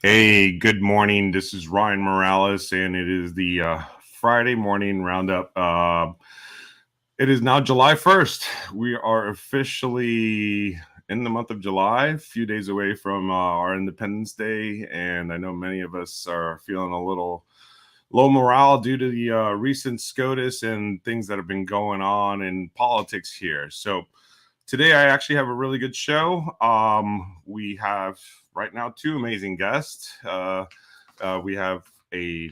Hey, good morning. This is Ryan Morales, and it is the Friday morning roundup. It is now July 1st. We are officially in the month of July, a few days away from our Independence Day, and I know many of us are feeling a little low morale due to the recent SCOTUS and things that have been going on in politics here. So today I actually have a really good show. We have right now two amazing guests. We have a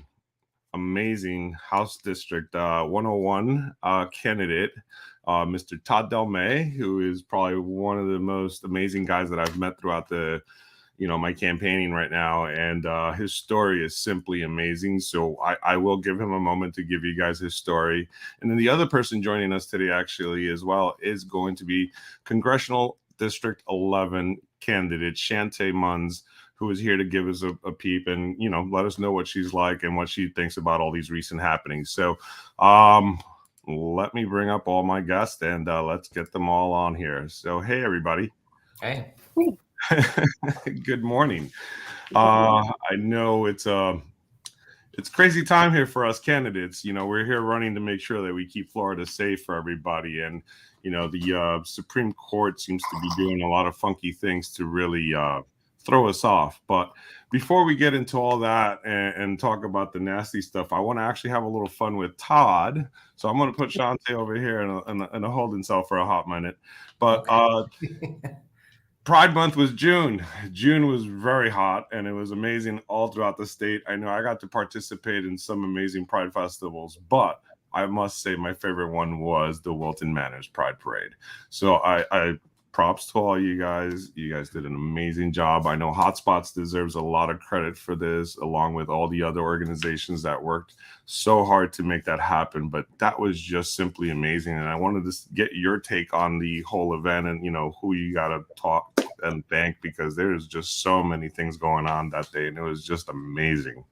amazing House District 101 candidate, Mr. Todd Delmay, who is probably one of the most amazing guys that I've met throughout my campaigning right now, and his story is simply amazing. So I will give him a moment to give you guys his story. And then the other person joining us today actually as well is going to be Congressional District 11 candidate Shante Munns, who is here to give us a peep and let us know what she's like and what she thinks about all these recent happenings. So let me bring up all my guests and let's get them all on here. So hey everybody. Hey. Good morning. I know it's crazy time here for us candidates. We're here running to make sure that we keep Florida safe for everybody. And, the Supreme Court seems to be doing a lot of funky things to really throw us off. But before we get into all that and talk about the nasty stuff, I want to actually have a little fun with Todd. So I'm going to put Shante over here in a holding cell for a hot minute. But Pride Month was June. June was very hot, and it was amazing all throughout the state. I know I got to participate in some amazing Pride festivals, but I must say my favorite one was the Wilton Manors Pride Parade. So I props to all you guys. You guys did an amazing job. I know Hotspots deserves a lot of credit for this, along with all the other organizations that worked so hard to make that happen. But that was just simply amazing. And I wanted to get your take on the whole event and, who you got to talk and thank, because there's just so many things going on that day. And it was just amazing.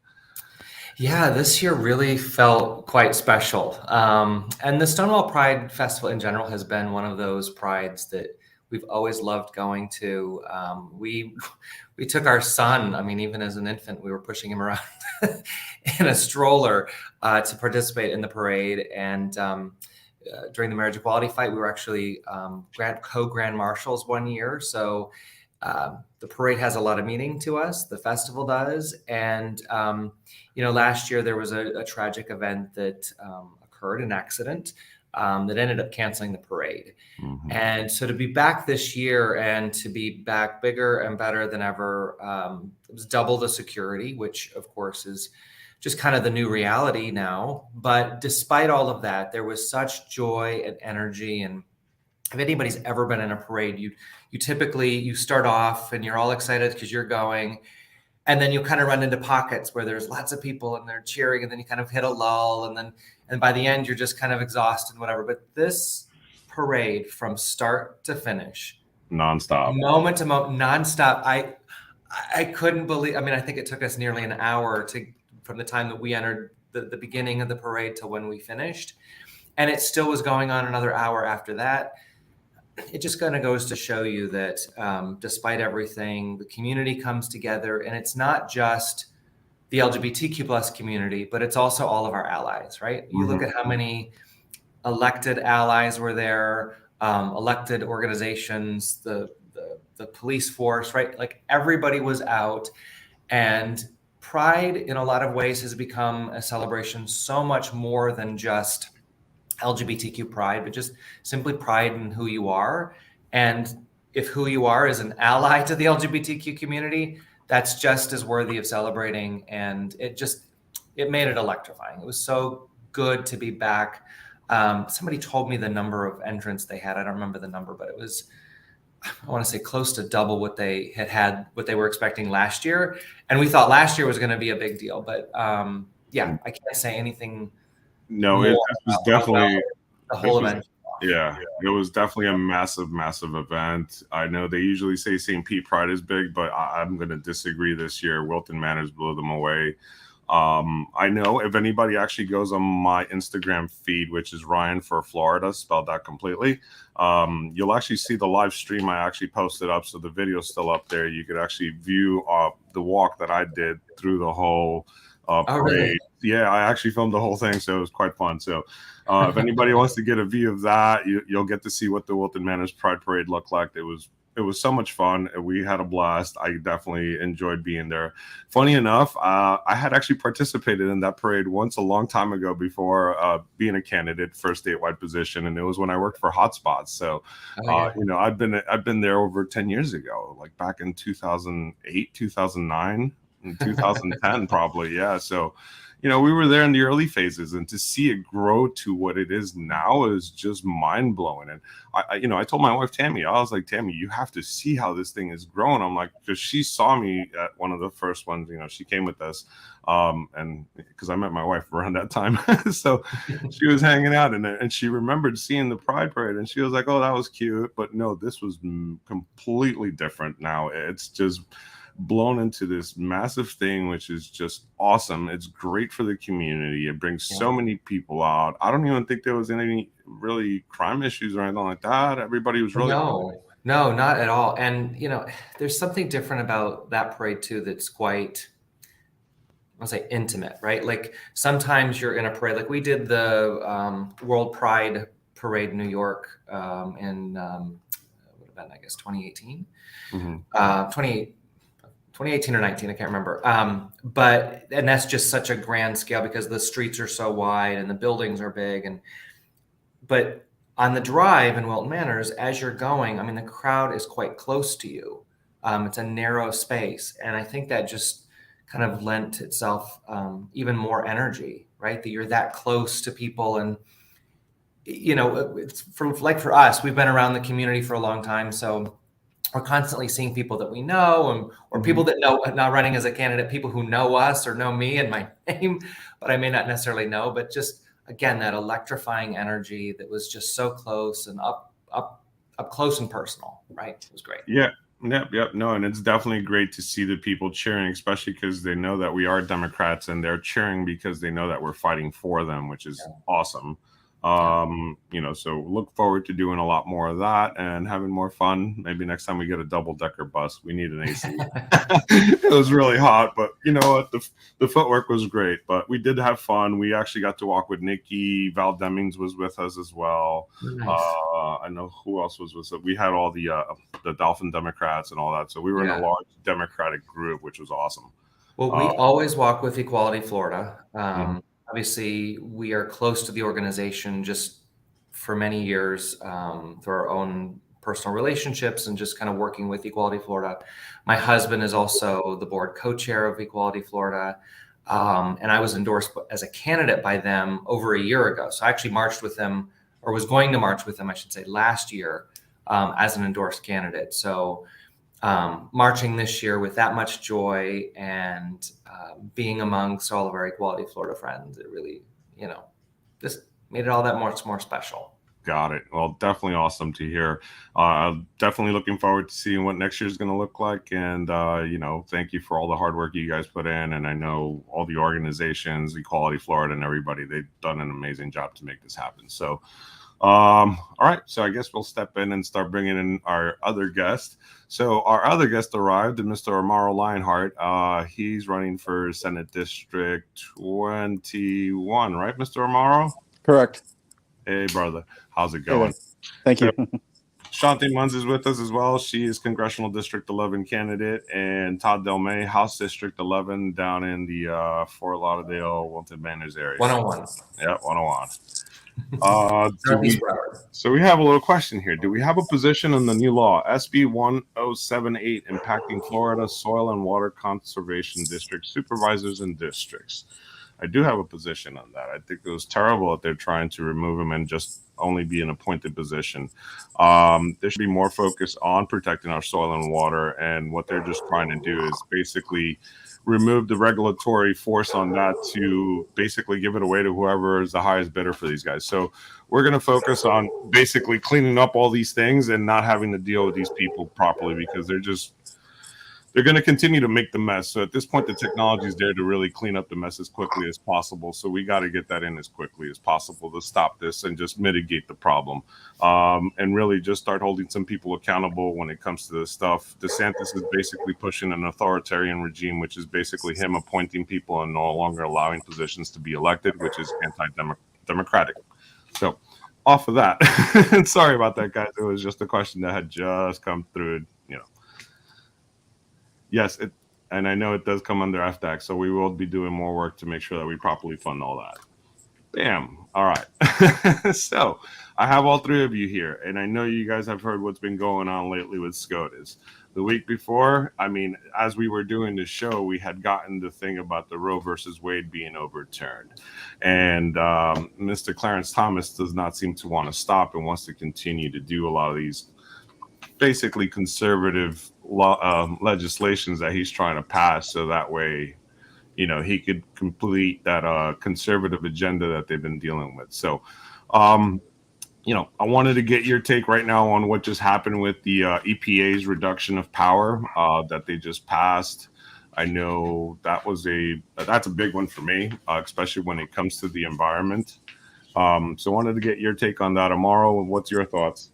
Yeah, this year really felt quite special. And the Stonewall Pride Festival in general has been one of those prides that we've always loved going to. We took our son, even as an infant, we were pushing him around in a stroller to participate in the parade. And during the marriage equality fight, we were actually co-grand marshals one year. So the parade has a lot of meaning to us. The festival does. And, last year there was a tragic event that occurred, an accident that ended up canceling the parade. Mm-hmm. And so to be back this year and to be back bigger and better than ever, it was double the security, which of course is just kind of the new reality now. But despite all of that, there was such joy and energy. And if anybody's ever been in a parade, you typically start off and you're all excited because you're going, and then you kind of run into pockets where there's lots of people and they're cheering, and then you kind of hit a lull, and by the end you're just kind of exhausted and whatever. But this parade from start to finish, nonstop, moment to moment, nonstop. I couldn't believe. I think it took us nearly an hour from the time that we entered the beginning of the parade to when we finished, and it still was going on another hour after that. It just kind of goes to show you that despite everything, the community comes together, and it's not just the LGBTQ plus community, but it's also all of our allies, right? You look at how many elected allies were there, elected organizations, the police force, right? Like everybody was out, and Pride in a lot of ways has become a celebration so much more than just LGBTQ pride, but just simply pride in who you are. And if who you are is an ally to the LGBTQ community, that's just as worthy of celebrating. And it made it electrifying. It was so good to be back. Somebody told me the number of entrants they had. I don't remember the number, but it was, I want to say, close to double what they what they were expecting last year. And we thought last year was going to be a big deal, but I can't say anything. No, it was definitely the whole event. Yeah, it was definitely a massive, massive event. I know they usually say St. Pete Pride is big, but I'm going to disagree this year. Wilton Manors blew them away. I know if anybody actually goes on my Instagram feed, which is Ryan for Florida, spelled out completely, you'll actually see the live stream I actually posted up. So the video's still up there. You could actually view the walk that I did through the whole parade. Really? Yeah, I actually filmed the whole thing, so it was quite fun. So if anybody wants to get a view of that, you'll get to see what the Wilton Manors Pride Parade looked like. It was so much fun. We had a blast. I definitely enjoyed being there. Funny enough, I had actually participated in that parade once a long time ago before being a candidate for a statewide position, and it was when I worked for Hotspots. So, I've been there over 10 years ago, like back in 2008, 2009, and 2010, probably. Yeah. So, we were there in the early phases, and to see it grow to what it is now is just mind blowing. And I told my wife Tammy, I was like, Tammy, you have to see how this thing is growing. I'm like, because she saw me at one of the first ones. She came with us, and because I met my wife around that time, so she was hanging out and she remembered seeing the Pride Parade, and she was like, oh, that was cute, but no, this was completely different. Now it's just blown into this massive thing, which is just awesome. It's great for the community. It brings so many people out. I don't even think there was any really crime issues or anything like that. Everybody was really no, not at all. And there's something different about that parade too that's quite, I'll say, intimate, right? Like sometimes you're in a parade, like we did the World Pride Parade in New York in would have been, I guess, 2018. 2018 or 19, I can't remember. And that's just such a grand scale because the streets are so wide and the buildings are big. But on the drive in Wilton Manors, as you're going, I mean, the crowd is quite close to you. It's a narrow space. And I think that just kind of lent itself even more energy, right? That you're that close to people. And, it's for us, we've been around the community for a long time. So we're constantly seeing people that we know or people that know, not running as a candidate, people who know us or know me and my name, but I may not necessarily know, but just, again, that electrifying energy that was just so close and up close and personal, right? It was great. Yeah. Yep. No, and it's definitely great to see the people cheering, especially because they know that we are Democrats and they're cheering because they know that we're fighting for them, which is awesome. So look forward to doing a lot more of that and having more fun. Maybe next time we get a double-decker bus, we need an AC. It was really hot, but you know what? The footwork was great, but we did have fun. We actually got to walk with Nikki. Val Demings was with us as well. Nice. I know who else was with us. We had all the Dolphin Democrats and all that. So we were in a large Democratic group, which was awesome. Well, we always walk with Equality Florida. Obviously, we are close to the organization just for many years through our own personal relationships and just kind of working with Equality Florida. My husband is also the board co-chair of Equality Florida. And I was endorsed as a candidate by them over a year ago. So I actually marched with them, or was going to march with them, I should say, last year as an endorsed candidate. So marching this year with that much joy and being amongst all of our Equality Florida friends, it really, just made it all that much more special. Got it. Well, definitely awesome to hear. Definitely looking forward to seeing what next year is going to look like. And, thank you for all the hard work you guys put in. And I know all the organizations, Equality Florida and everybody, they've done an amazing job to make this happen. So, all right. So I guess we'll step in and start bringing in our other guest. So our other guest arrived, Mr. Amaro Lionheart. He's running for Senate District 21, right, Mr. Amaro? Correct. Hey, brother. How's it going? Thank you. Shante Munns is with us as well. She is Congressional District 11 candidate, and Todd Delmay, House District 11 down in the Fort Lauderdale, Wilton Manors area. 101. Yeah, 101. So we have a little question here. Do we have a position on the new law, SB 1078, impacting Florida soil and water conservation district supervisors and districts? I do have a position on that. I think it was terrible that they're trying to remove him and just only be an appointed position. There should be more focus on protecting our soil and water, and what they're just trying to do is basically remove the regulatory force on that to basically give it away to whoever is the highest bidder for these guys. So we're going to focus on basically cleaning up all these things and not having to deal with these people properly, because they're going to continue to make the mess. So at this point, the technology is there to really clean up the mess as quickly as possible. So we got to get that in as quickly as possible to stop this and just mitigate the problem, and really just start holding some people accountable when it comes to this stuff. DeSantis is basically pushing an authoritarian regime, which is basically him appointing people and no longer allowing positions to be elected, which is anti-democratic. So off of that, and sorry about that, guys. It was just a question that had just come through, Yes, and I know it does come under FDAC, so we will be doing more work to make sure that we properly fund all that. Bam. All right. So I have all three of you here, and I know you guys have heard what's been going on lately with SCOTUS. The week before, as we were doing the show, we had gotten the thing about the Roe versus Wade being overturned. And Mr. Clarence Thomas does not seem to want to stop and wants to continue to do a lot of these basically conservative legislations that he's trying to pass, so that way, he could complete that conservative agenda that they've been dealing with. So, I wanted to get your take right now on what just happened with the EPA's reduction of power that they just passed. I know that's a big one for me, especially when it comes to the environment. So I wanted to get your take on that. Amaro, what's your thoughts?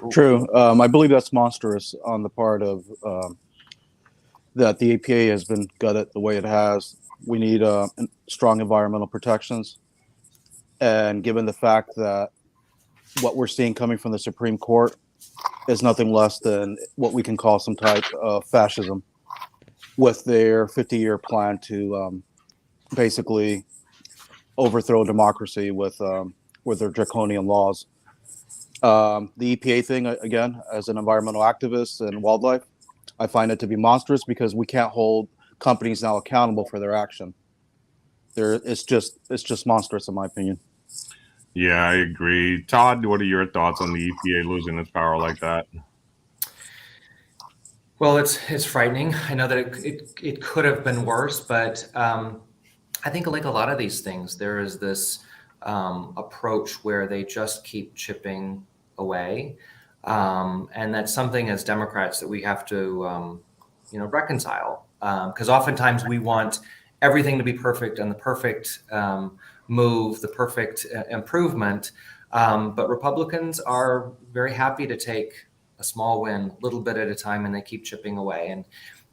True. I believe that's monstrous on the part of that the EPA has been gutted the way it has. We need strong environmental protections. And given the fact that what we're seeing coming from the Supreme Court is nothing less than what we can call some type of fascism, with their 50-year plan to basically overthrow democracy with their draconian laws. The EPA thing, again, as an environmental activist and wildlife, I find it to be monstrous because we can't hold companies now accountable for their action. It's just monstrous, in my opinion. Yeah, I agree. Todd, what are your thoughts on the EPA losing its power like that? Well, it's frightening. I know that it could have been worse, but I think like a lot of these things, there is this approach where they just keep chipping away. And that's something as Democrats that we have to, reconcile. Because oftentimes we want everything to be perfect and the perfect move, the perfect improvement. But Republicans are very happy to take a small win, a little bit at a time, and they keep chipping away. And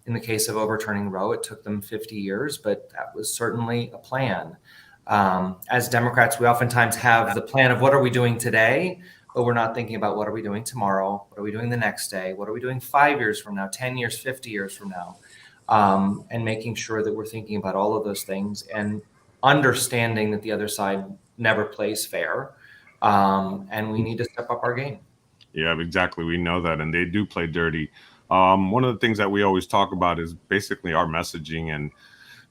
in the case of overturning Roe, it took them 50 years, but that was certainly a plan. As Democrats, we oftentimes have the plan of what are we doing today, but we're not thinking about what are we doing tomorrow, what are we doing the next day, what are we doing 5 years from now, 10 years, 50 years from now, and making sure that we're thinking about all of those things and understanding that the other side never plays fair, and we need to step up our game. Yeah, exactly. We know that, and they do play dirty. One of the things that we always talk about is basically our messaging and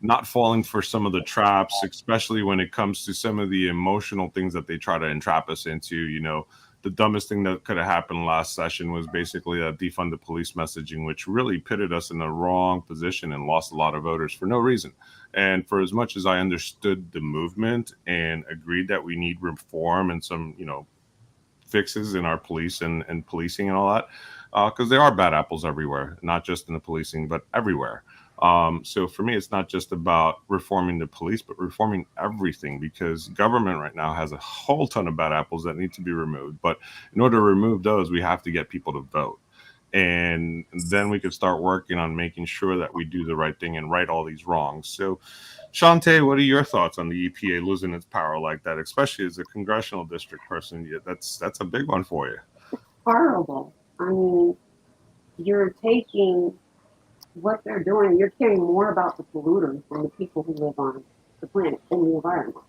not falling for some of the traps, especially when it comes to some of the emotional things that they try to entrap us into. The dumbest thing that could have happened last session was basically that defund the police messaging, which really pitted us in the wrong position and lost a lot of voters for no reason. And for as much as I understood the movement and agreed that we need reform and some, fixes in our police and policing and all that, because there are bad apples everywhere, not just in the policing, but everywhere. So for me, it's not just about reforming the police, but reforming everything, because government right now has a whole ton of bad apples that need to be removed. But in order to remove those, we have to get people to vote. And then we could start working on making sure that we do the right thing and right all these wrongs. So, Shante, what are your thoughts on the EPA losing its power like that, especially as a congressional district person? That's a big one for you. It's horrible. I mean, you're taking what they're doing, you're caring more about the polluters than the people who live on the planet and the environment.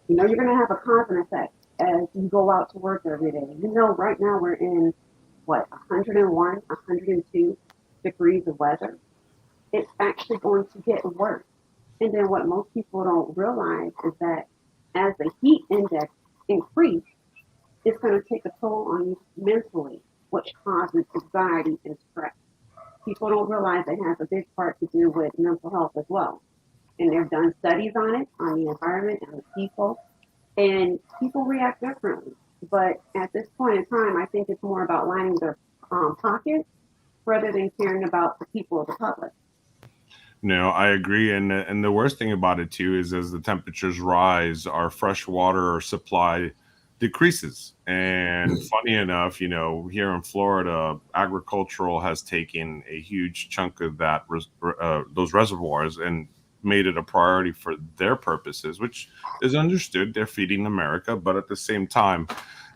You're going to have a cause and effect as you go out to work every day. Right now we're in, 101, 102 degrees of weather. It's actually going to get worse. And then what most people don't realize is that as the heat index increases, it's going to take a toll on you mentally, which causes anxiety and stress. People don't realize it has a big part to do with mental health as well. And they've done studies on it, on the environment and the people, and people react differently. But at this point in time, I think it's more about lining their pockets rather than caring about the people of the public. No, I agree, and the worst thing about it too is as the temperatures rise, our fresh water supply decreases. And funny enough, here in Florida, agricultural has taken a huge chunk of those reservoirs and made it a priority for their purposes, which is understood. They're feeding America, but at the same time,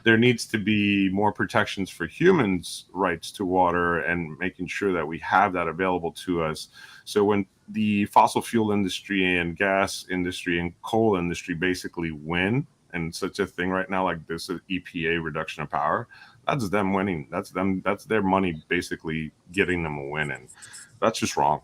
there needs to be more protections for humans' rights to water and making sure that we have that available to us. So when the fossil fuel industry and gas industry and coal industry basically win, and such a thing right now like this EPA reduction of power, that's them winning. That's their money basically getting them a win, and that's just wrong.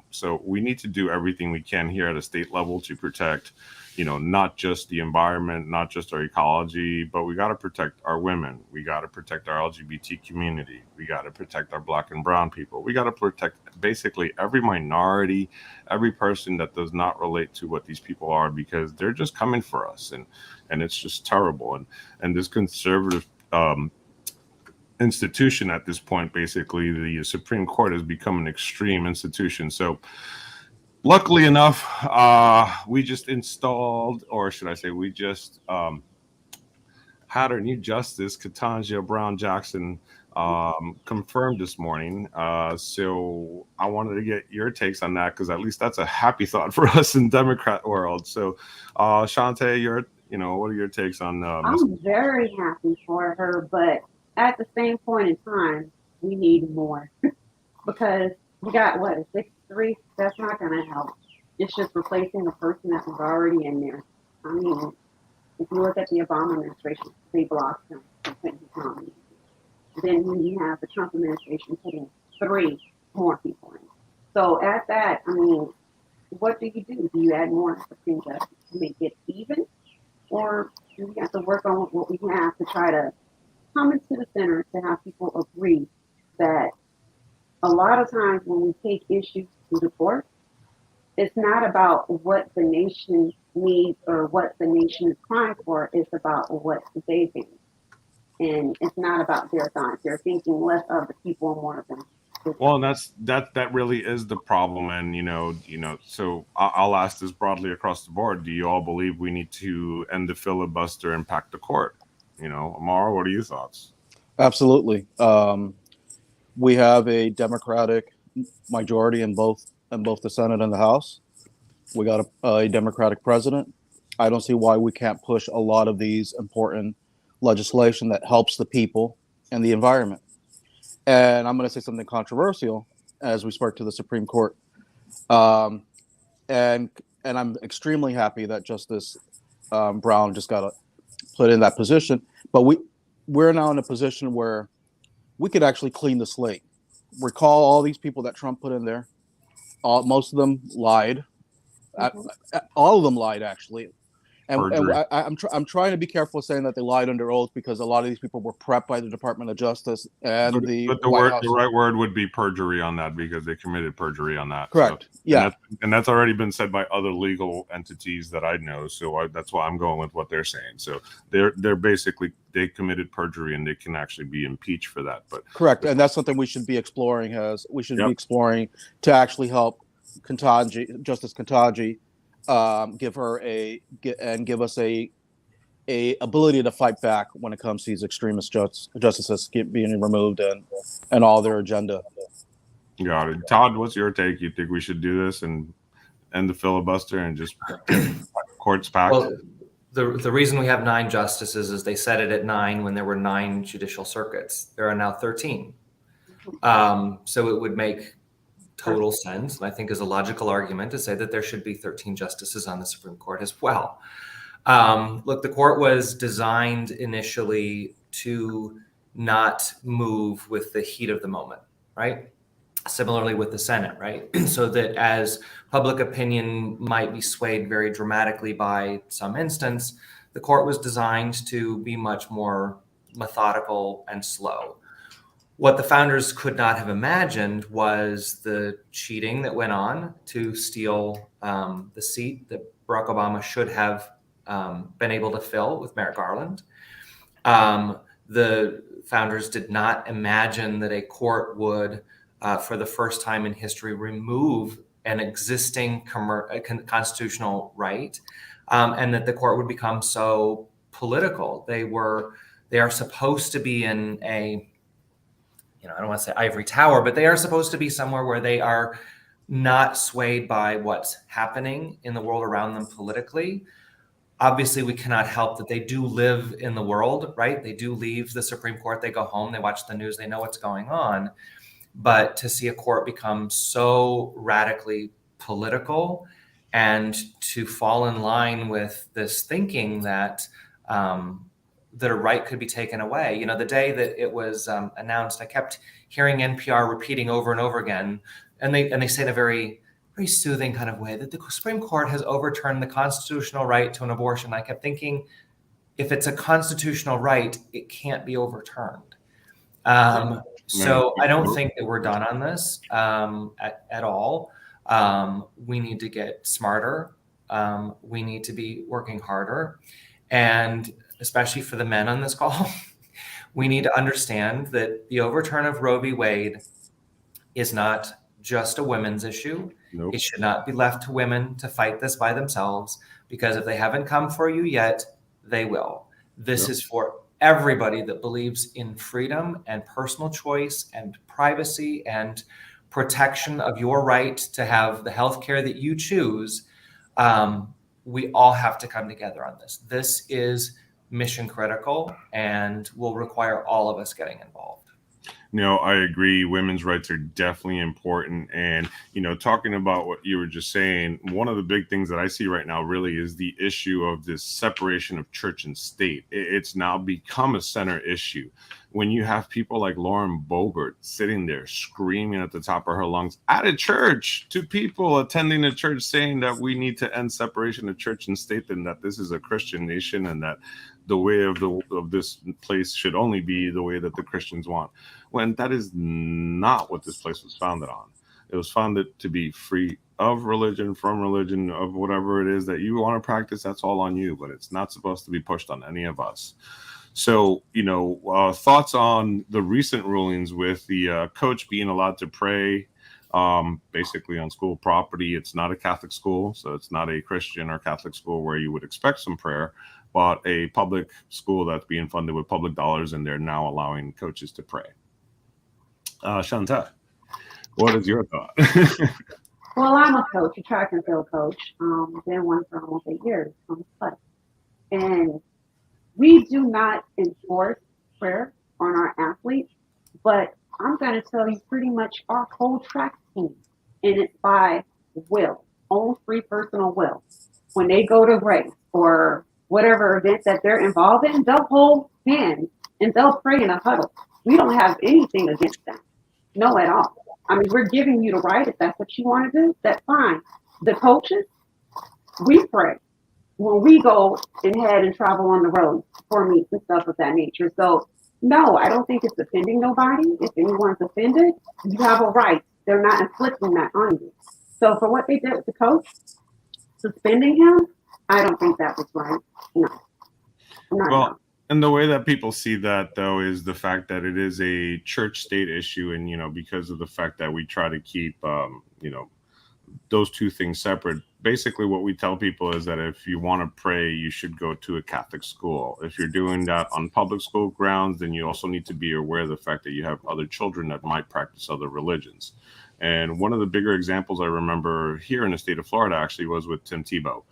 So we need to do everything we can here at a state level to protect, not just the environment, not just our ecology, but we got to protect our women. We got to protect our LGBT community. We got to protect our Black and brown people. We got to protect basically every minority, every person that does not relate to what these people are, because they're just coming for us, and it's just terrible. And this conservative institution at this point, basically the Supreme Court, has become an extreme institution. So luckily enough, we just installed, or should I say, we just had our new justice, Ketanji Brown Jackson, confirmed this morning. So I wanted to get your takes on that, because at least that's a happy thought for us in Democrat world. So Shante, what are your takes on I'm very happy for her, but at the same point in time, we need more because we got a 6-3. That's not going to help. It's just replacing the person that was already in there. I mean, if you look at the Obama administration, they blocked him from putting his nominee. Then when you have the Trump administration putting 3 more people in. So at that, I mean, what do you do? Do you add more Supreme Justice to make it even? Or do we have to work on what we have to try to come into the center to have people agree that a lot of times when we take issues to the court, it's not about what the nation needs or what the nation is crying for. It's about what they think. And it's not about their thoughts. They're thinking less of the people and more of them. Well, and that really is the problem. And so I'll ask this broadly across the board. Do you all believe we need to end the filibuster and pack the court? Amaro, what are your thoughts? Absolutely. We have a Democratic majority in both the Senate and the House. We got a Democratic president. I don't see why we can't push a lot of these important legislation that helps the people and the environment. And I'm going to say something controversial as we spoke to the Supreme Court. And I'm extremely happy that Justice Brown just got put in that position. But we're now in a position where we could actually clean the slate. Recall all these people that Trump put in there. Most of them lied. All of them lied, actually. And I'm trying to be careful saying that they lied under oath, because a lot of these people were prepped by the Department of Justice and but the White House. The right word would be perjury on that, because they committed perjury on that. Correct. So, yeah. And that's already been said by other legal entities that I know. So that's why I'm going with what they're saying. So they're basically, they committed perjury and they can actually be impeached for that. But correct. And that's something we should be exploring. Be exploring to actually help Justice Ketanji. Give us a ability to fight back when it comes to these extremist justices being removed and all their agenda. Got it. Todd, what's your take? You think we should do this and end the filibuster and just get courts packed? Well, the reason we have 9 justices is they set it at 9 when there were 9 judicial circuits. There are now 13. So it would make total sense, and I think is a logical argument, to say that there should be 13 justices on the Supreme Court as well. Look, the court was designed initially to not move with the heat of the moment, right? Similarly with the Senate, right? So that as public opinion might be swayed very dramatically by some instance, the court was designed to be much more methodical and slow. What the founders could not have imagined was the cheating that went on to steal the seat that Barack Obama should have been able to fill with Merrick Garland. The founders did not imagine that a court would, for the first time in history, remove an existing constitutional right, and that the court would become so political. They are supposed to be in a, I don't want to say ivory tower, but they are supposed to be somewhere where they are not swayed by what's happening in the world around them politically. Obviously, we cannot help that they do live in the world, right? They do leave the Supreme Court, they go home, they watch the news, they know what's going on. But to see a court become so radically political and to fall in line with this thinking that that a right could be taken away. The day that it was announced, I kept hearing NPR repeating over and over again, and they say in a very, very soothing kind of way that the Supreme Court has overturned the constitutional right to an abortion. I kept thinking, if it's a constitutional right, it can't be overturned. So I don't think that we're done on this at all. We need to get smarter. We need to be working harder. And especially for the men on this call, we need to understand that the overturn of Roe v. Wade is not just a women's issue. Nope. It should not be left to women to fight this by themselves, because if they haven't come for you yet, they will. This is for everybody that believes in freedom and personal choice and privacy and protection of your right to have the health care that you choose. We all have to come together on this. This is mission critical and will require all of us getting involved. I agree. Women's rights are definitely important. And, talking about what you were just saying, one of the big things that I see right now really is the issue of this separation of church and state. It's now become a center issue. When you have people like Lauren Boebert sitting there screaming at the top of her lungs at a church to people attending a church, saying that we need to end separation of church and state, and that this is a Christian nation, and that the way of this place should only be the way that the Christians want, when that is not what this place was founded on. It was founded to be free of religion, from religion, of whatever it is that you want to practice. That's all on you, but it's not supposed to be pushed on any of us. So, thoughts on the recent rulings with the coach being allowed to pray basically on school property. It's not a Catholic school, so it's not a Christian or Catholic school where you would expect some prayer, but a public school that's being funded with public dollars, and they're now allowing coaches to pray. Shante, what is your thought? Well, I'm a coach, a track and field coach. Been one for almost 8 years. And we do not enforce prayer on our athletes, but I'm going to tell you pretty much our whole track team, and it's by will, own free personal will. When they go to race or whatever event that they're involved in, they'll hold hands and they'll pray in a huddle. We don't have anything against that. No, at all. I mean, we're giving you the right. If that's what you want to do, that's fine. The coaches, we pray when we go and head and travel on the road for meets and stuff of that nature. So, no, I don't think it's offending nobody. If anyone's offended, you have a right. They're not inflicting that on you. So for what they did with the coach, suspending him, I don't think that was right. No. Well, and the way that people see that, though, is the fact that it is a church-state issue, and because of the fact that we try to keep those two things separate. Basically, what we tell people is that if you want to pray, you should go to a Catholic school. If you're doing that on public school grounds, then you also need to be aware of the fact that you have other children that might practice other religions. And one of the bigger examples I remember here in the state of Florida actually was with Tim Tebow,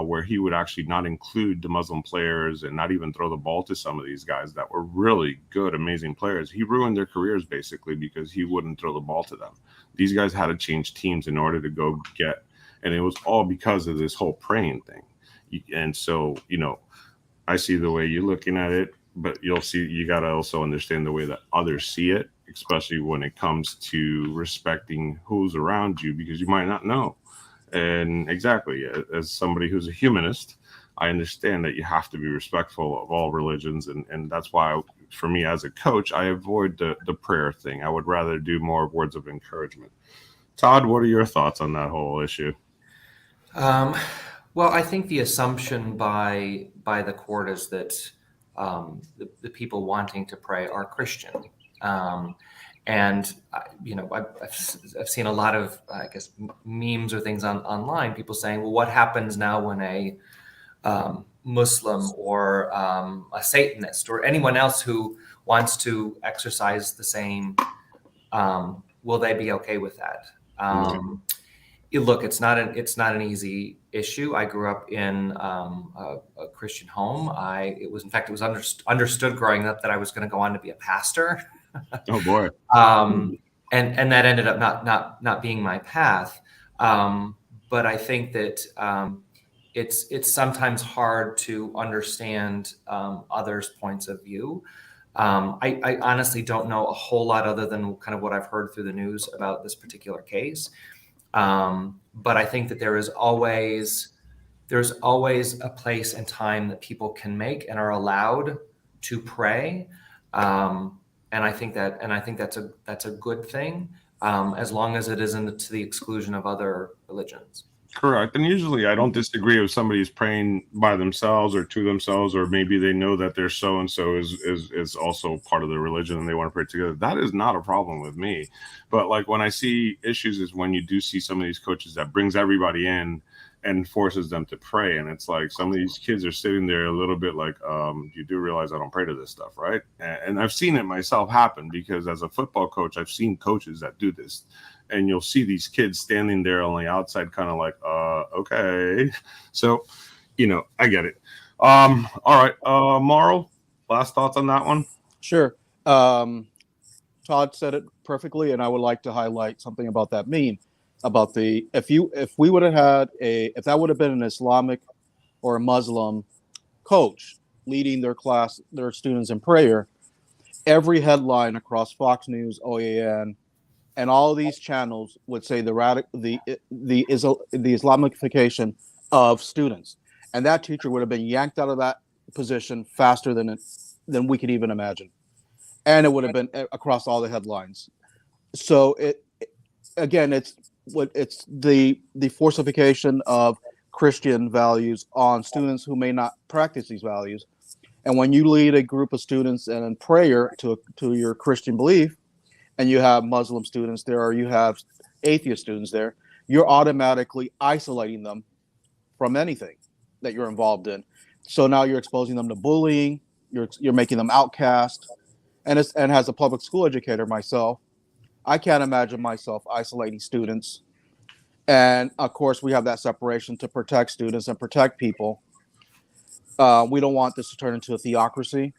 where he would actually not include the Muslim players and not even throw the ball to some of these guys that were really good, amazing players. He ruined their careers basically because he wouldn't throw the ball to them. These guys had to change teams in order to go get, and it was all because of this whole praying thing. And so, I see the way you're looking at it, but you got to also understand the way that others see it, especially when it comes to respecting who's around you, because you might not know. And exactly, as somebody who's a humanist, I understand that you have to be respectful of all religions. And that's why, for me as a coach, I avoid the prayer thing. I would rather do more words of encouragement. Todd, what are your thoughts on that whole issue? Well, I think the assumption by the court is that the people wanting to pray are Christian. And I've seen a lot of, I guess, memes or things online, people saying, well, what happens now when a Muslim or a Satanist or anyone else who wants to exercise the same, will they be okay with that? Look, it's not an easy issue. I grew up in a Christian home. It was understood growing up that I was going to go on to be a pastor. Oh boy. And that ended up not being my path. But I think that it's sometimes hard to understand others' points of view. I honestly don't know a whole lot other than kind of what I've heard through the news about this particular case. But I think that there's always a place and time that people can make and are allowed to pray. And I think that's a good thing, as long as it isn't to the exclusion of other religions. Correct. And usually I don't disagree if somebody's praying by themselves or to themselves, or maybe they know that their so-and-so is also part of the religion and they want to pray together. That is not a problem with me. But like when I see issues is when you do see some of these coaches that brings everybody in and forces them to pray. And it's like some of these kids are sitting there a little bit like, you do realize I don't pray to this stuff, right? And I've seen it myself happen, because as a football coach, I've seen coaches that do this. And you'll see these kids standing there on the outside, kind of like, okay. So, I get it. All right. Amaro, last thoughts on that one? Sure. Todd said it perfectly, and I would like to highlight something about that meme, about if we would have had if that would have been an Islamic or a Muslim coach leading their students in prayer, every headline across Fox News, OAN, and all of these channels would say the Islamification of students, and that teacher would have been yanked out of that position faster than we could even imagine, and it would have been across all the headlines. So it's the forcification of Christian values on students who may not practice these values, and when you lead a group of students in prayer to your Christian belief, and you have Muslim students there, or you have atheist students there, you're automatically isolating them from anything that you're involved in. So now you're exposing them to bullying, you're making them outcast. And as a public school educator myself, I can't imagine myself isolating students. And of course, we have that separation to protect students and protect people. We don't want this to turn into a theocracy.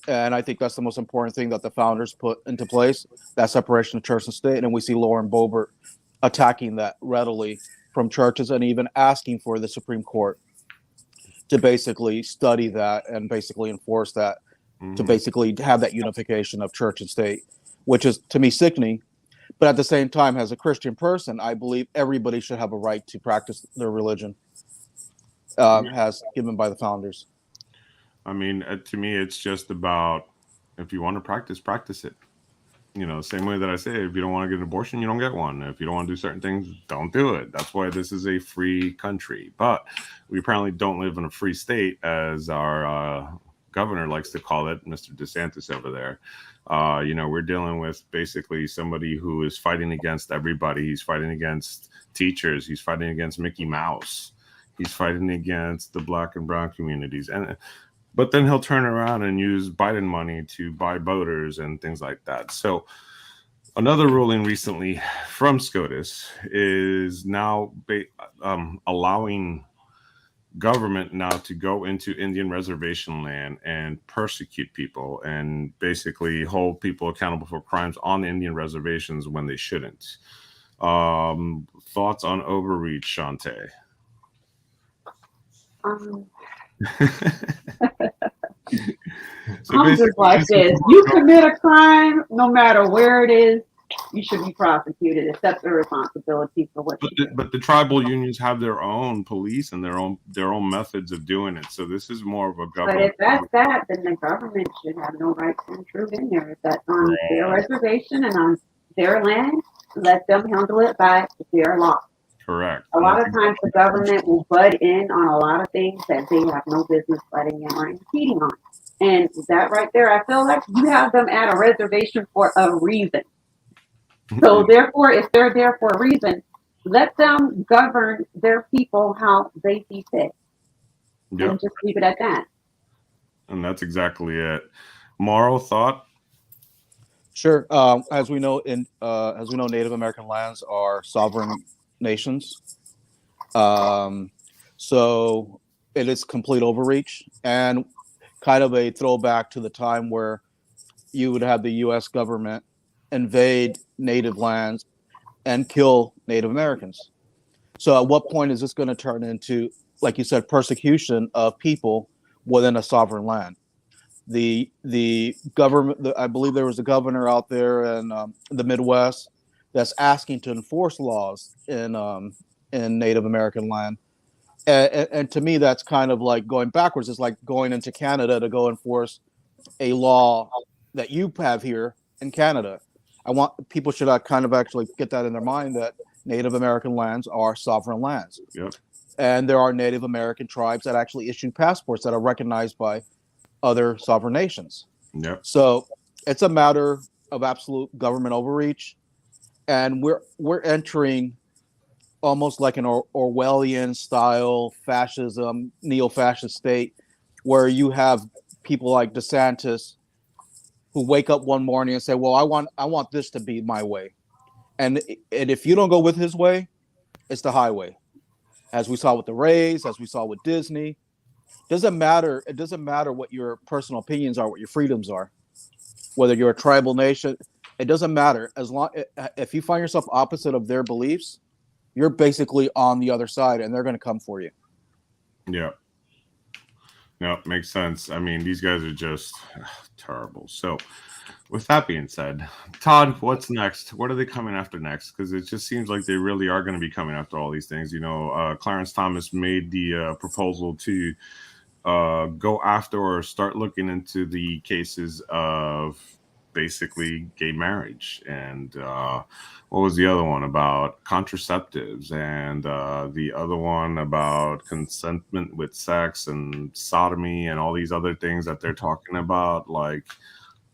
And I think that's the most important thing that the founders put into place, that separation of church and state. And we see Lauren Boebert attacking that readily from churches, and even asking for the Supreme Court to basically study that and basically enforce that, to basically have that unification of church and state, which is, to me, sickening. But at the same time, as a Christian person, I believe everybody should have a right to practice their religion, as given by the founders. I mean, to me, it's just about, if you want to practice it. Same way that I say, if you don't want to get an abortion, you don't get one. If you don't want to do certain things, don't do it. That's why this is a free country. But we apparently don't live in a free state, as our governor likes to call it, Mr. DeSantis over there. We're dealing with basically somebody who is fighting against everybody. He's fighting against teachers. He's fighting against Mickey Mouse. He's fighting against the Black and brown communities. But then he'll turn around and use Biden money to buy voters and things like that. So another ruling recently from SCOTUS is now allowing government now to go into Indian reservation land and persecute people and basically hold people accountable for crimes on the Indian reservations when they shouldn't. Thoughts on overreach, Shante? I'm just like this. You commit a crime, no matter where it is, you should be prosecuted, accept the responsibility for what you do. But the tribal unions have their own police and their own methods of doing it. So this is more of a government. But if that's that, then the government should have no right to intrude in there. If that's on their reservation and on their land, let them handle it by their law. Correct. A And lot that's of times the government will butt in on a lot of things that they have no business butting in or impeding on. And that right there, I feel like you have them at a reservation for a reason. So therefore, if they're there for a reason, let them govern their people how they see fit. Yep. And just leave it at that. And that's exactly it. Moral thought? Sure. As we know, Native American lands are sovereign nations. So it is complete overreach and kind of a throwback to the time where you would have the U.S. government invade native lands and kill Native Americans. So at what point is this going to turn into, like you said, persecution of people within a sovereign land? The government, I believe there was a governor out there in the Midwest that's asking to enforce laws in Native American land. And to me, that's kind of like going backwards. It's like going into Canada to go enforce a law that you have here in Canada. I want people should kind of actually get that in their mind that Native American lands are sovereign lands. Yep. And there are Native American tribes that actually issue passports that are recognized by other sovereign nations. Yep. So it's a matter of absolute government overreach. And we're entering almost like an Orwellian style fascism, neo-fascist state, where you have people like DeSantis who wake up one morning and say, well, I want this to be my way. And if you don't go with his way, it's the highway. As we saw with the Rays, as we saw with Disney. It doesn't matter what your personal opinions are, what your freedoms are. Whether you're a tribal nation, it doesn't matter. As long if you find yourself opposite of their beliefs, you're basically on the other side and they're going to come for you. Yeah. No, makes sense. I mean, these guys are just terrible. So with that being said, Todd, what's next? What are they coming after next? Because it just seems like they really are going to be coming after all these things. You know, Clarence Thomas made the proposal to go after or start looking into the cases of basically gay marriage. And what was the other one about contraceptives? And the other one about consentment with sex and sodomy and all these other things that they're talking about. Like,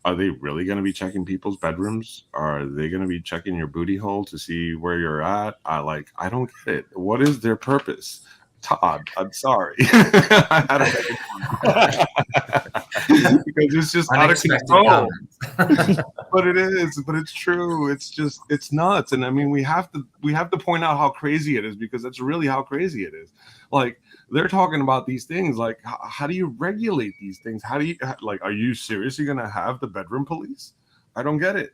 are they really going to be checking people's bedrooms? Are they going to be checking your booty hole to see where you're at? I don't get it. What is their purpose? Todd, I'm sorry. I had to because it's just out of control. But it is, but it's true. It's nuts. And I mean, we have to point out how crazy it is, because that's really how crazy it is. Like, they're talking about these things. Like, how do you regulate these things? How do you, like, are you seriously going to have the bedroom police? I don't get it.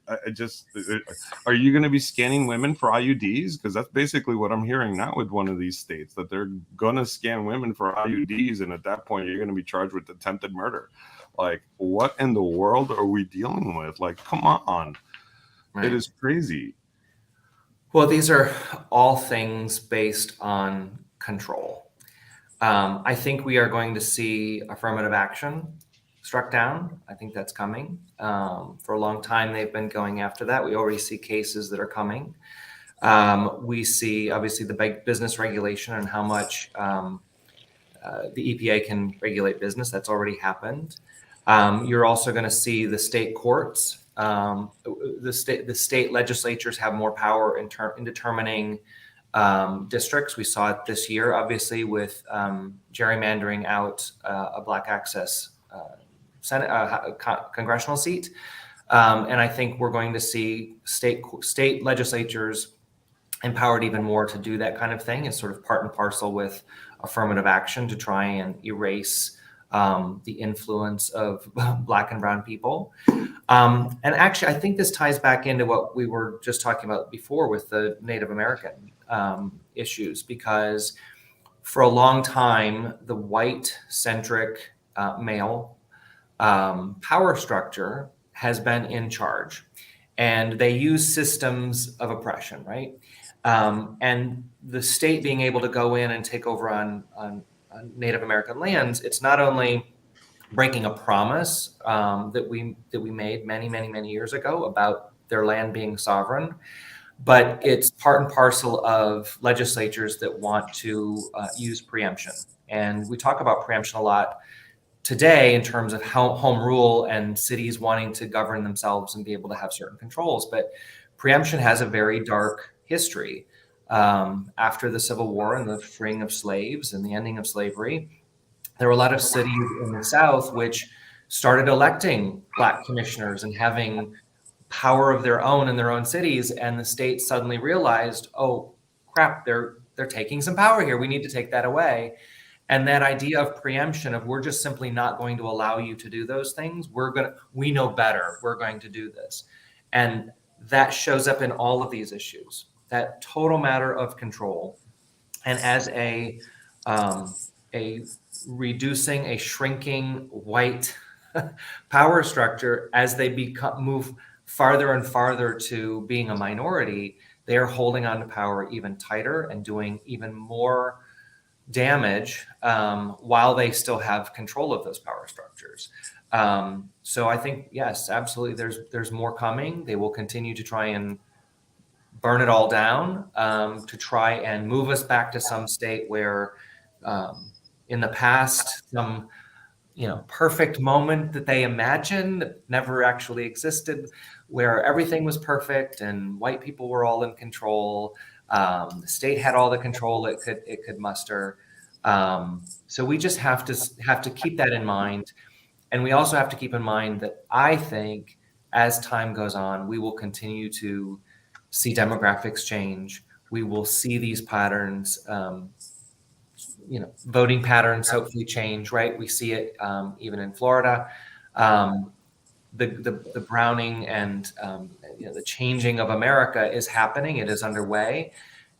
Are you going to be scanning women for IUDs? Because that's basically what I'm hearing now with one of these states, that they're going to scan women for IUDs. And at that point, you're going to be charged with attempted murder. Like, what in the world are we dealing with? Like, come on. Right. It is crazy. Well, these are all things based on control. I think we are going to see affirmative action struck down. I think that's coming. For a long time, they've been going after that. We already see cases that are coming. We see, obviously, the big business regulation and how much the EPA can regulate business. That's already happened. You're also going to see the state courts. The state legislatures have more power in determining districts. We saw it this year, obviously, with gerrymandering out a Black access congressional seat. And I think we're going to see state legislatures empowered even more to do that kind of thing, as sort of part and parcel with affirmative action to try and erase the influence of Black and brown people. And actually, I think this ties back into what we were just talking about before with the Native American issues, because for a long time, the white-centric male power structure has been in charge, and they use systems of oppression, right? And the state being able to go in and take over on Native American lands, it's not only breaking a promise that we made many years ago about their land being sovereign, but it's part and parcel of legislatures that want to use preemption. And we talk about preemption a lot today in terms of how home rule and cities wanting to govern themselves and be able to have certain controls. But preemption has a very dark history. After the Civil War and the freeing of slaves and the ending of slavery, there were a lot of cities in the South which started electing Black commissioners and having power of their own in their own cities. And the state suddenly realized, oh crap, they're taking some power here. We need to take that away. And that idea of preemption, of we're just simply not going to allow you to do those things. We know better. We're going to do this. And that shows up in all of these issues, that total matter of control. And as a reducing, a shrinking white power structure, as they move farther and farther to being a minority, they are holding on to power even tighter and doing even more damage while they still have control of those power structures. So I think, yes, absolutely, there's more coming. They will continue to try and burn it all down, to try and move us back to some state where in the past, some perfect moment that they imagined that never actually existed, where everything was perfect and white people were all in control. The state had all the control it could muster. So we just have to keep that in mind. And we also have to keep in mind that I think as time goes on, we will continue to see demographics change. We will see these patterns, voting patterns hopefully change, right? We see it even in Florida. The browning and the changing of America is happening. It is underway,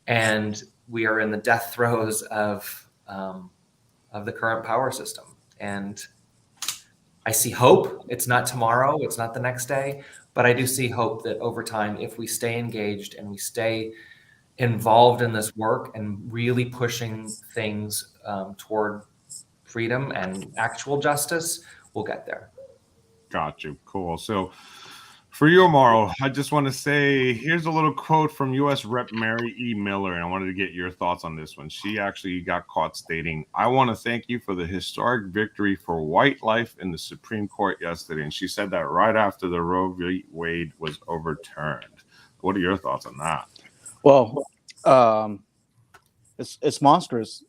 and we are in the death throes of the current power system. And I see hope. It's not tomorrow. It's not the next day, but I do see hope that over time, if we stay engaged and we stay involved in this work and really pushing things toward freedom and actual justice, we'll get there. Got you. Cool. So for you, Amaro, I just want to say, here's a little quote from U.S. Rep. Mary E. Miller, and I wanted to get your thoughts on this one. She actually got caught stating, "I want to thank you for the historic victory for white life in the Supreme Court yesterday." And she said that right after the Roe v. Wade was overturned. What are your thoughts on that? Well, it's monstrous,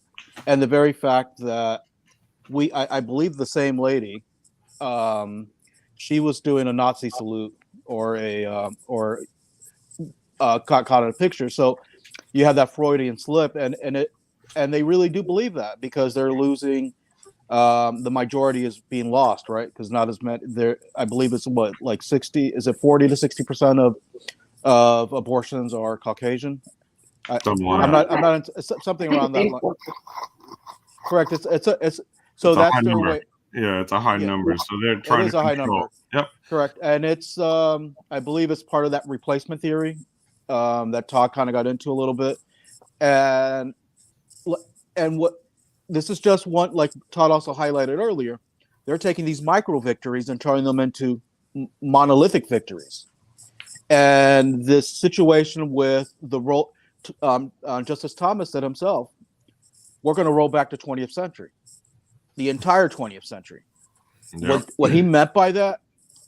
and the very fact that I believe the same lady, she was doing a Nazi salute or caught in a picture. So you have that Freudian slip, and they really do believe that, because they're losing. The majority is being lost, right? Because not as many there. I believe it's like 60. Is it 40 to 60% of abortions are Caucasian? I'm not something around that line. Correct. It's so that's their way. Yeah, it's a high number. So they're trying to control. High number. Yep. Correct. And it's I believe it's part of that replacement theory that Todd kind of got into a little bit. And what this is just one, like Todd also highlighted earlier, they're taking these micro victories and turning them into monolithic victories. And this situation with the role, Justice Thomas said himself, we're going to roll back to 20th century, the entire 20th century. Yep. What he meant by that,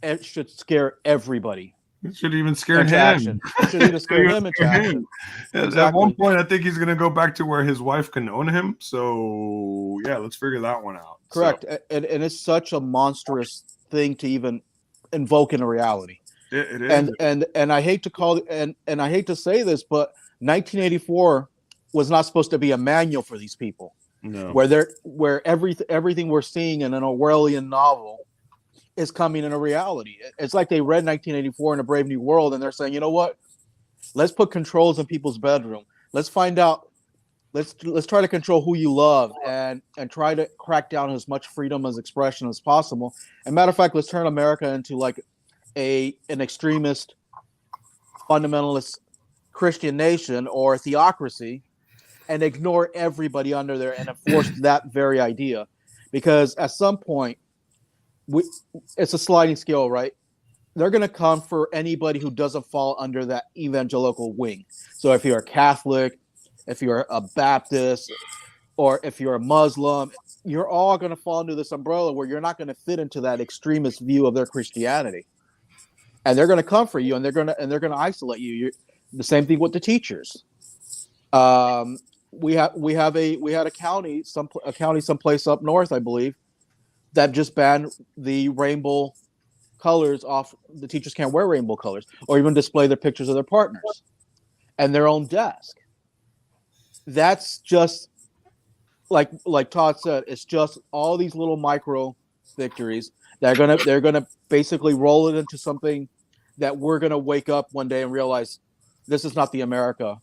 it should scare everybody. It should even scare him. It should even scare him into action. Exactly. At one point, I think he's going to go back to where his wife can own him. So, yeah, let's figure that one out. Correct. So. And it's such a monstrous thing to even invoke in a reality. It is. And I hate to call it, and I hate to say this, but 1984 was not supposed to be a manual for these people. No. Where everything we're seeing in an Orwellian novel is coming in a reality. It's like they read 1984 in A Brave New World, and they're saying, you know what? Let's put controls in people's bedroom. Let's find out. Let's try to control who you love and try to crack down as much freedom as expression as possible. And matter of fact, let's turn America into like an extremist, fundamentalist Christian nation or theocracy, and ignore everybody under there and enforce that very idea. Because at some point, it's a sliding scale, right? they're going to come for anybody who doesn't fall under that evangelical wing. So if you're a Catholic, if you're a Baptist, or if you're a Muslim, you're all going to fall under this umbrella where you're not going to fit into that extremist view of their Christianity. And they're going to come for you, and they're going to isolate you. The same thing with the teachers. We had a county someplace up north, I believe, that just banned the rainbow colors off. The teachers can't wear rainbow colors or even display their pictures of their partners and their own desk. That's just like Todd said, it's just all these little micro victories that they're gonna basically roll it into something that we're gonna wake up one day and realize this is not the America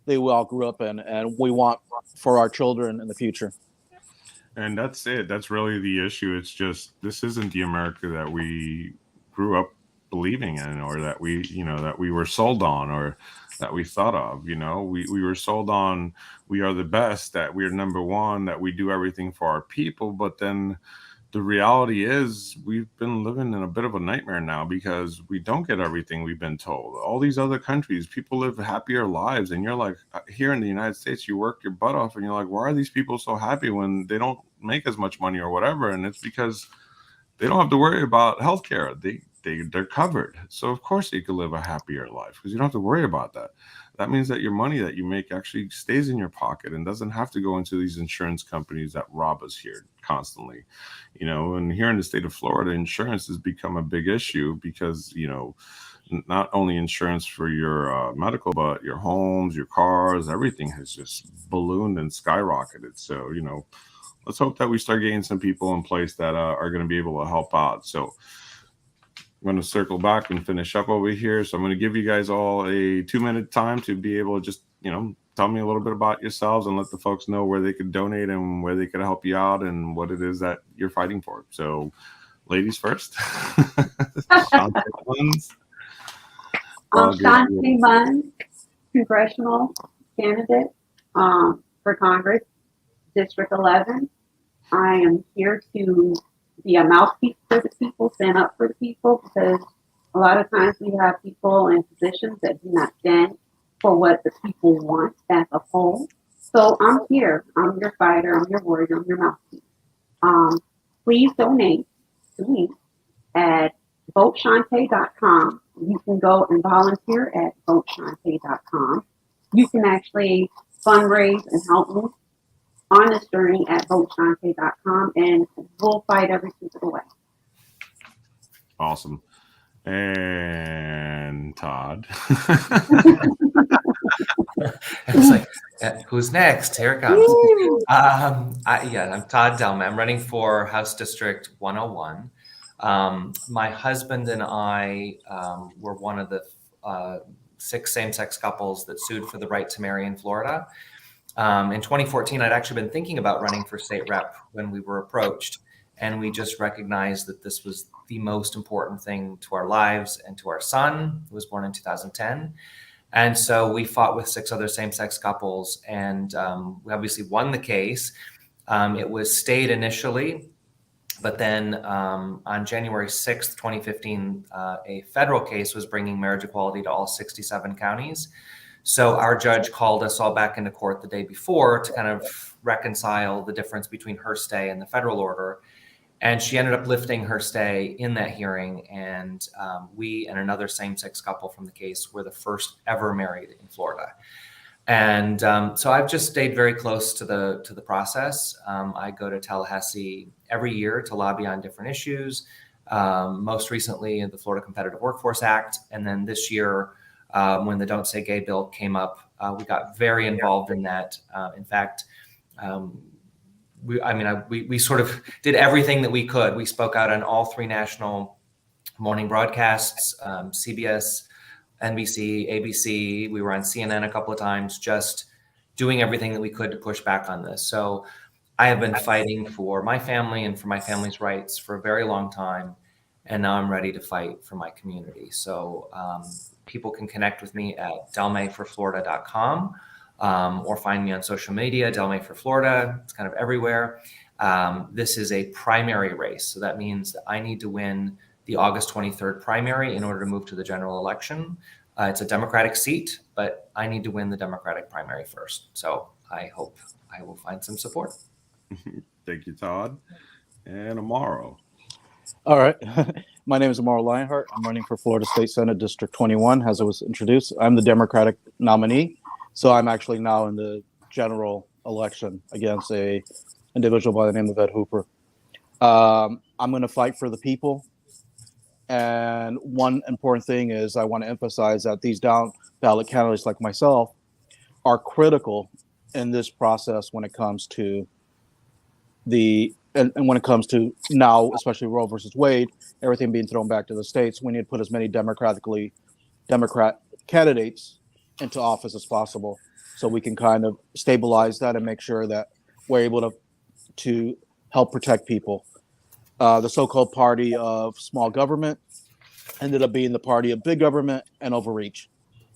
that we all grew up in and we want for our children in the future. And that's it. That's really the issue. It's just, this isn't the America that we grew up believing in, or that we were sold on, or that we thought of. We were sold on, we are the best, that we're number one, that we do everything for our people. But then the reality is we've been living in a bit of a nightmare now, because we don't get everything we've been told. All these other countries, people live happier lives. And you're like, here in the United States, you work your butt off and you're like, why are these people so happy when they don't make as much money or whatever? And it's because they don't have to worry about healthcare. They're covered. So of course they could live a happier life, because you don't have to worry about that. That means that your money that you make actually stays in your pocket and doesn't have to go into these insurance companies that rob us here constantly. And here in the state of Florida, insurance has become a big issue, because, not only insurance for your medical, but your homes, your cars, everything has just ballooned and skyrocketed. So, let's hope that we start getting some people in place that are going to be able to help out. So I'm going to circle back and finish up over here. So I'm going to give you guys all a 2-minute time to be able to just, tell me a little bit about yourselves and let the folks know where they could donate and where they could help you out and what it is that you're fighting for. So ladies first. Shante Munns. I'm Shante Munns, congressional candidate for Congress, District 11. I am here to be a mouthpiece for the people, stand up for the people, because a lot of times we have people in positions that do not stand for what the people want as a whole. So I'm here. I'm your fighter. I'm your warrior. I'm your mouthpiece. Please donate to me at voteshante.com. You can go and volunteer at voteshante.com. You can actually fundraise and help me on this journey at voteshante.com, and we'll fight every step of the way. Awesome. And Todd. It's like, who's next? Here it comes. I'm Todd Delmay. I'm running for House District 101. My husband and I were one of the 6 same-sex couples that sued for the right to marry in Florida. In 2014, I'd actually been thinking about running for state rep when we were approached, and we just recognized that this was the most important thing to our lives and to our son, who was born in 2010. And so we fought with 6 other same-sex couples, and we obviously won the case. It was stayed initially, but then on January 6th, 2015, a federal case was bringing marriage equality to all 67 counties. So our judge called us all back into court the day before to kind of reconcile the difference between her stay and the federal order. And she ended up lifting her stay in that hearing. And we and another same-sex couple from the case were the first ever married in Florida. And so I've just stayed very close to the process. I go to Tallahassee every year to lobby on different issues. Most recently, the Florida Competitive Workforce Act. And then this year, when the Don't Say Gay bill came up, we got very involved in that. In fact, we sort of did everything that we could. We spoke out on all 3 national morning broadcasts, CBS, NBC, ABC. We were on CNN a couple of times, just doing everything that we could to push back on this. So I have been fighting for my family and for my family's rights for a very long time. And now I'm ready to fight for my community. So people can connect with me at delmayforflorida.com. Or find me on social media, Delmay for Florida. It's kind of everywhere. This is a primary race. So that means that I need to win the August 23rd primary in order to move to the general election. It's a Democratic seat, but I need to win the Democratic primary first. So I hope I will find some support. Thank you, Todd. And Amaro. All right. My name is Amaro Lionheart. I'm running for Florida State Senate District 21, as it was introduced. I'm the Democratic nominee. So I'm actually now in the general election against a individual by the name of Ed Hooper. I'm going to fight for the people. And one important thing is I want to emphasize that these down ballot candidates like myself are critical in this process when it comes to and when it comes to now, especially Roe versus Wade, everything being thrown back to the states. We need to put as many Democrat candidates into office as possible, so we can kind of stabilize that and make sure that we're able to help protect people. The so-called party of small government ended up being the party of big government and overreach,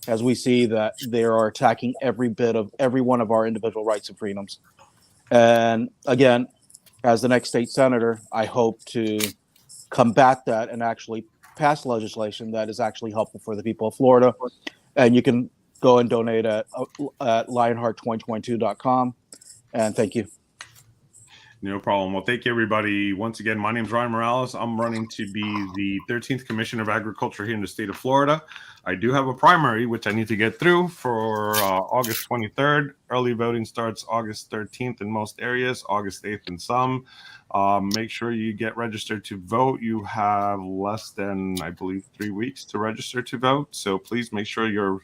as we see that they are attacking every bit of every one of our individual rights and freedoms. And again, as the next state senator, I hope to combat that and actually pass legislation that is actually helpful for the people of Florida. And you can go and donate at lionheart2022.com. And thank you. No problem. Well, thank you, everybody. Once again, my name is Ryan Morales. I'm running to be the 13th Commissioner of Agriculture here in the state of Florida. I do have a primary, which I need to get through for August 23rd. Early voting starts August 13th in most areas, August 8th in some. Make sure you get registered to vote. You have less than, I believe, 3 weeks to register to vote. So please make sure you're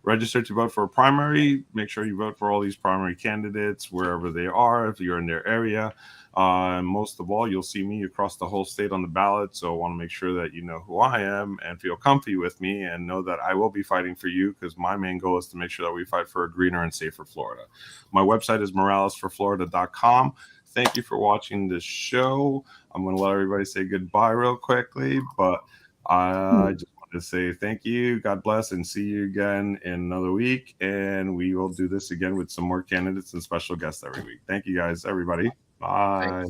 registered to vote for a primary. Make sure you vote for all these primary candidates wherever they are, if you're in their area. And most of all, you'll see me across the whole state on the ballot. So I want to make sure that you know who I am and feel comfy with me and know that I will be fighting for you, because my main goal is to make sure that we fight for a greener and safer Florida. My website is moralesforflorida.com. Thank you for watching this show. I'm going to let everybody say goodbye real quickly, but I just to say thank you, God bless, and see you again in another week. And we will do this again with some more candidates and special guests every week. Thank you guys, everybody. Bye.